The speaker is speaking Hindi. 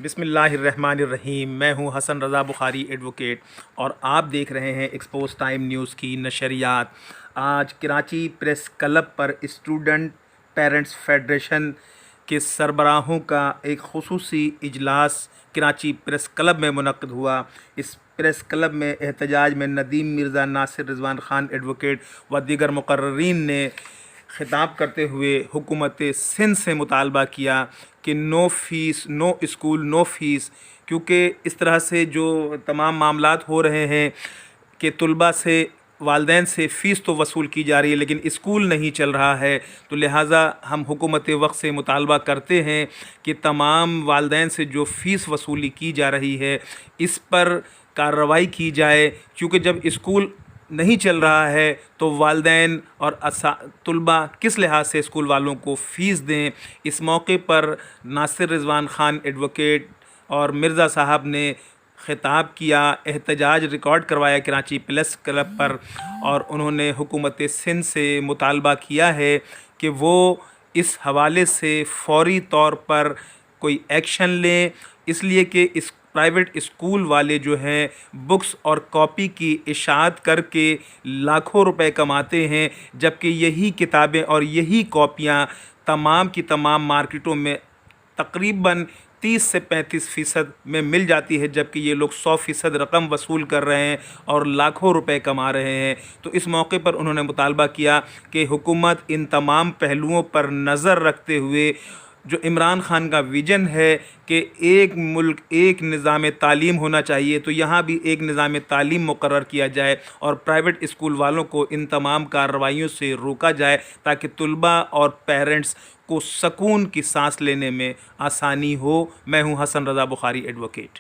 बिस्मिल्लाहिर्रहमानिर्रहीम। मैं हूं हसन रज़ा बुखारी एडवोकेट और आप देख रहे हैं एक्सपोज टाइम न्यूज़ की नशरियात। आज कराची प्रेस क्लब पर स्टूडेंट पेरेंट्स फेडरेशन के सरबराहों का एक खुसूसी इजलास कराची प्रेस क्लब में मुनक्किद हुआ। इस प्रेस क्लब में एहतजाज में नदीम मिर्ज़ा, नासिर रिजवान ख़ान एडवोकेट व दीगर मुकर्ररीन ने ख़िताब करते हुए हुकूमत सिंध से मुतालबा किया कि no fees, no school, no fees, क्योंकि इस तरह से जो तमाम मामलात हो रहे हैं कि तलबा से, वालदैन से फ़ीस तो वसूल की जा रही है लेकिन स्कूल नहीं चल रहा है, तो लिहाजा हम हुकूमत वक्त से मुतालबा करते हैं कि तमाम वालदैन से जो फ़ीस वसूली की जा रही है इस पर कार्रवाई की जाए, क्योंकि जब स्कूल नहीं चल रहा है तो वालदैन और तलबा किस लिहाज से स्कूल वालों को फ़ीस दें। इस मौके पर नासिर रिजवान ख़ान एडवोकेट और मिर्ज़ा साहब ने ख़िताब किया, एहतजाज रिकॉर्ड करवाया कराची प्रेस क्लब पर, और उन्होंने हुकूमत सिंध से मुतालबा किया है कि वो इस हवाले से फ़ौरी तौर पर कोई एक्शन लें, इसलिए कि इस प्राइवेट स्कूल वाले जो हैं बुक्स और कॉपी की इशाअत करके लाखों रुपए कमाते हैं, जबकि यही किताबें और यही कॉपियाँ तमाम की तमाम मार्केटों में तकरीबन 30 से 35% में मिल जाती है, जबकि ये लोग 100% रकम वसूल कर रहे हैं और लाखों रुपए कमा रहे हैं। तो इस मौके पर उन्होंने मुतालबा किया कि हुकूमत इन तमाम पहलुओं पर नज़र रखते हुए जो इमरान ख़ान का विज़न है कि एक मुल्क एक निज़ाम तालीम होना चाहिए, तो यहाँ भी एक निज़ाम तालीम मुकर्रर किया जाए और प्राइवेट स्कूल वालों को इन तमाम कार्रवाइयों से रोका जाए ताकि तलबा और पेरेंट्स को सुकून की सांस लेने में आसानी हो। मैं हूँ हसन रज़ा बुखारी एडवोकेट।